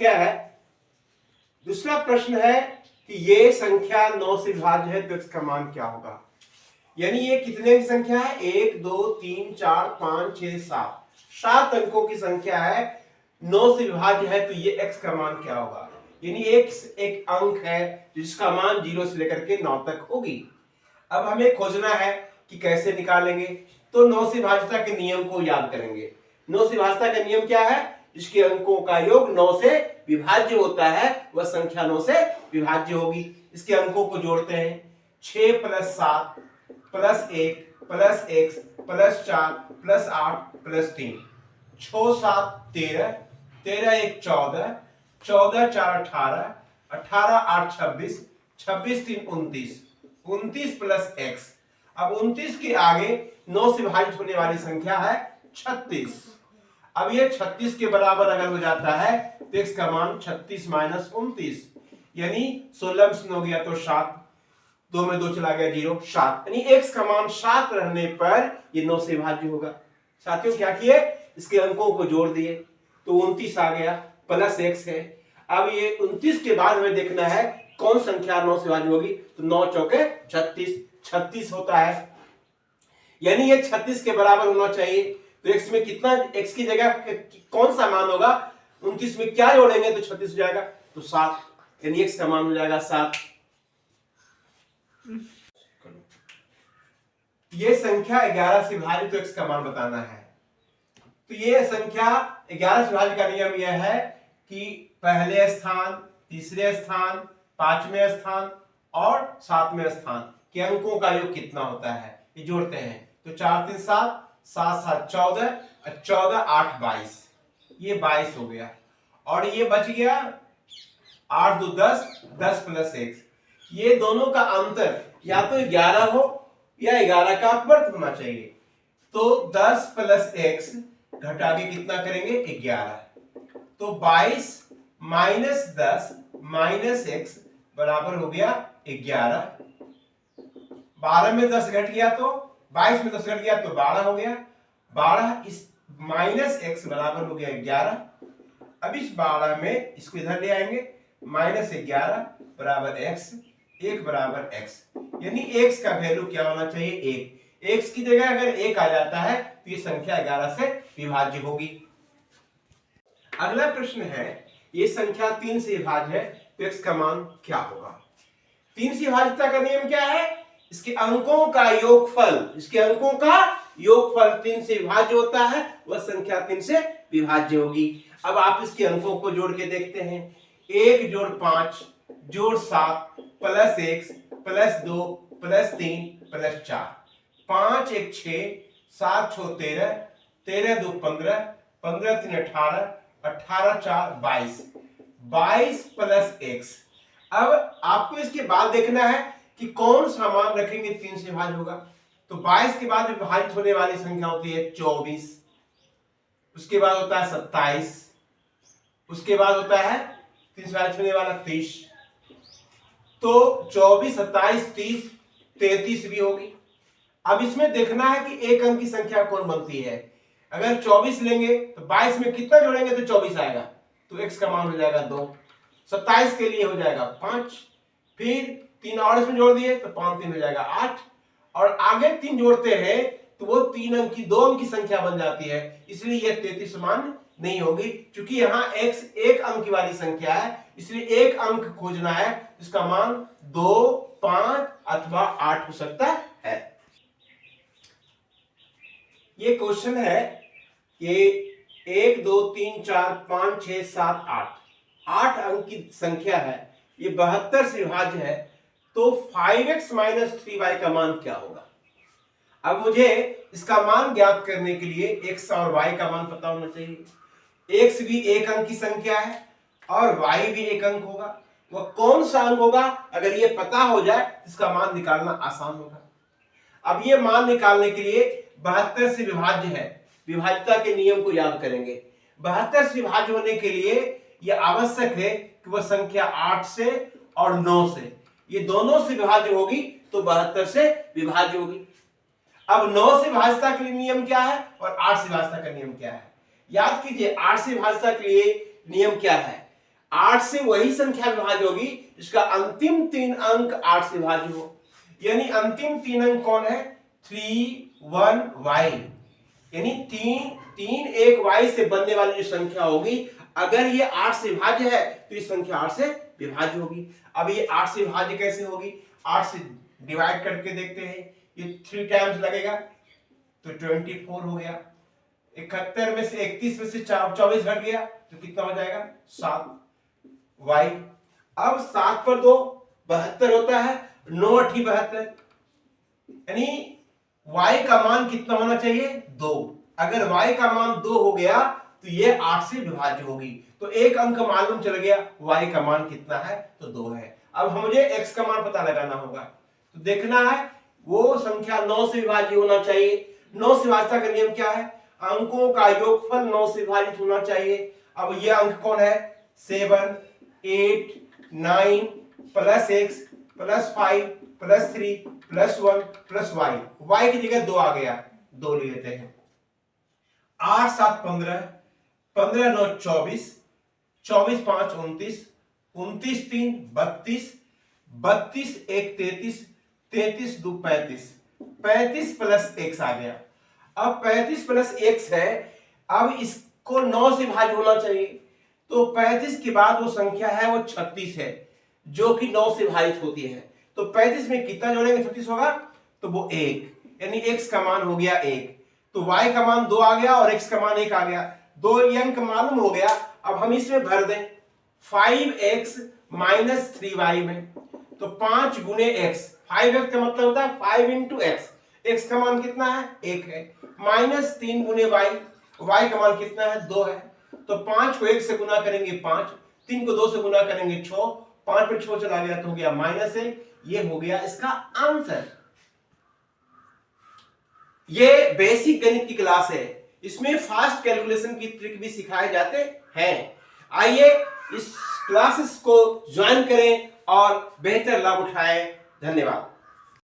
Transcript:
संख्या है। दूसरा प्रश्न है कि ये संख्या 9 से विभाज्य है तो इसका मान क्या होगा। यानी ये कितने की संख्या है, 1 2 3 4 5 6 7, 7 अंकों की संख्या है, 9 से विभाज्य है तो ये x का मान क्या होगा। यानी x एक अंक है जिसका मान 0 से लेकर के 9 तक होगी। अब हमें खोजना है कि कैसे निकालेंगे, तो 9 से विभाज्यता के नियम को याद करेंगे। 9 से विभाज्यता का नियम क्या है, जिसके अंकों का योग 9 से विभाज्य होता है वह संख्या 9 से विभाज्य होगी। इसके अंकों को जोड़ते हैं, 6 + 7 + 1 + x + 4 + 8 + 3, 6 7 13, 13 1 14, 14 4 18, 18 8 26, 26 3 29, 29 + x। अब 29 के आगे 9 से विभाजित होने वाली संख्या है 36। अब ये 36 के बराबर अगर हो जाता है तो x का मान 36 - 29, यानी 16 में 9 गया तो 7, 2 में 2 चला गया 0, 7, यानी x का मान 7 रहने पर ये 9 से विभाज्य होगा। साथियों क्या किए, इसके अंकों को जोड़ दिए तो 29 आ गया प्लस x है। अब ये 29 के बाद हमें देखना है कौन संख्या 9 से विभाज्य होगी, तो 9 चौके 36, 36 होता है, यानी ये 36 के बराबर होना चाहिए। तो x में कितना, x की जगह कौन सा मान होगा, 29 में क्या जोड़ेंगे तो 36 हो जाएगा, तो 7, यानी x का मान हो जाएगा 7। ये संख्या 11 से विभाजित, तो x का मान बताना है। तो ये संख्या 11 से विभाजित का नियम यह है कि पहले स्थान, तीसरे स्थान, पांचवें स्थान और सातवें स्थान के अंकों का योग कितना होता है, ये जोड़ते हैं। तो 4 3 7, 7 7 14, 14 8 22, ये 22 हो गया। और ये बच गया 8 2 10, 10 + x। ये दोनों का अंतर या तो 11 हो या 11 का अपवर्त होना चाहिए। तो 10 + x घटा के कितना करेंगे, 11। तो 22 - 10 - x बराबर हो गया 11। 12 में 10 घट गया तो 22 में 10 घट गया तो 12 हो गया। 12 इस -x बराबर हो गया 11। अब इस 12 में इसको इधर ले आएंगे, -11 बराबर x, 1 बराबर x, यानी x का वैल्यू क्या होना चाहिए, 1। x की जगह अगर 1 आ जाता है तो ये संख्या 11 से विभाज्य होगी। अगला प्रश्न है, ये संख्या 3 से विभाज्य है तो x का मान क्या होगा। 3 से विभाज्यता का नियम क्या है, इसके अंकों का योगफल, इसके अंकों का योगफल 3 से विभाज्य होता है, वह संख्या 3 से विभाज्य होगी। अब आप इसके अंकों को जोड़ के देखते हैं, 1 + 5 + 7 + x + 2 + 3 + 4, 5 1 6, 7 6 13, 13 2 15, 15 3 18, 18 4 22, 22 + x। अब आपको इसके बाद देखना है कि कौन सा मान रखेंगे 3 से विभाज्य होगा। तो 22 के बाद विभाजित होने वाली संख्या होती है 24, उसके बाद होता है 27, उसके बाद होता है 3 से विभाजित होने वाला 30। तो 24 27 30 33 भी होगी। अब इसमें देखना है कि एक अंक की संख्या कौन बनती है। अगर 24 लेंगे तो 22 में कितना जोड़ेंगे तो 24 आएगा, तो x का मान हो जाएगा 2। 27 के लिए हो जाएगा 5, फिर 3 और इसमें जोड़ दिए तो 5 3 हो जाएगा 8, और आगे 3 जोड़ते हैं तो वो 3 अंक की 2 अंक की संख्या बन जाती है, इसलिए यह 33 मान नहीं होगी। क्योंकि यहाँ x एक अंक वाली संख्या है, इसलिए एक अंक खोजना है, इसका मान 2 5 अथवा 8 हो सकता है। ये क्वेश्चन है, ये 1 2 3 4 5 6 7 8 अंक की संख्या है, ये 72 से विभाज्य है, तो 5x - 3y का मान क्या होगा। अब मुझे इसका मान ज्ञात करने के लिए x और y का मान पता होना चाहिए। x भी एक अंक की संख्या है और y भी एक अंक होगा, वह कौन सा अंक होगा, अगर ये पता हो जाए इसका मान निकालना आसान होगा। अब ये मान निकालने के लिए 72 से विभाज्य है, विभाज्यता के नियम को याद करेंगे। 72 से विभाज्य होने के लिए यह आवश्यक है कि वह संख्या 8 से और 9 से, ये दोनों से विभाज्य होगी तो 72 से विभाज्य होगी। अब 9 से विभाज्यता के लिए नियम क्या है और 8 से विभाज्यता का नियम क्या है, याद कीजिए। 8 से विभाज्यता के लिए नियम क्या है, 8 से वही संख्या विभाज्य होगी जिसका अंतिम 3 अंक 8 से विभाज्य हो। यानी अंतिम 3 अंक कौन है? 3 1 y, यानी 3 1 y से बनने वाली जो संख्या होगी, अगर ये 8 से विभाज्य है तो ये संख्या 8 से विभाज्य होगी। अब ये 8 से विभाज्य कैसे होगी? 8 से डिवाइड करके देखते हैं, ये 3 टाइम्स लगेगा तो 24 हो गया। 71 में से 31 में से 24 घट गया तो कितना हो जाएगा? 7 y। अब 7 पर 2 72 होता है, 9 8 72, यानी y का मान कितना होना चाहिए? 2। अगर y का मान 2 हो गया तो ये 8 से विभाज्य होगी। तो एक अंक मालूम चल गया, y का मान कितना है? तो 2 है। अब मुझे x का मान पता लगाना होगा, तो देखना है वो संख्या 9 से विभाज्य होना चाहिए। 9 से विभाज्यता का नियम क्या है? अंकों का योगफल 9 से विभाजित होना चाहिए। अब ये अंक कौन है? 7 8 9 plus x plus 5 plus 3 plus 1 plus y की जगह 2 आ गया, 2 ले लेते हैं। 8 7 15, 15 9 24, 24 5 29, 29 3 32, 32 1 33, 33 2 35, 35 प्लस x आ गया। अब 35 प्लस x है, अब इसको 9 से भाज्य होना चाहिए, तो 35 के बाद वो संख्या है वो 36 है, जो कि 9 से भाजित होती है। तो 35 में कितना जोड़ेंगे 36 होगा? तो वो 1, यानी x का मान हो गया 1। तो y का मान 2 आ गया और x का मान 1 आ गया। 2 अंक मालूम हो गया। अब हम इसमें भर दें 5x माइनस 3y में, तो 5 गुने x, 5x का मतलब होता है 5 इंटू x। x का मान कितना है? 1 है। माइनस 3 गुने y का मान कितना है? 2 है। तो 5 को 1 से गुना करेंगे 5, 3 को 2 से गुना करेंगे 6, 5 पे 6 चला गया तो हो गया -1। ये हो गया इसका आंसर। ये बेसिक गणित की क्लास है, इसमें फास्ट कैलकुलेशन की ट्रिक भी सिखाए जाते हैं। आइए इस क्लासेस को ज्वाइन करें और बेहतर लाभ उठाएं। धन्यवाद।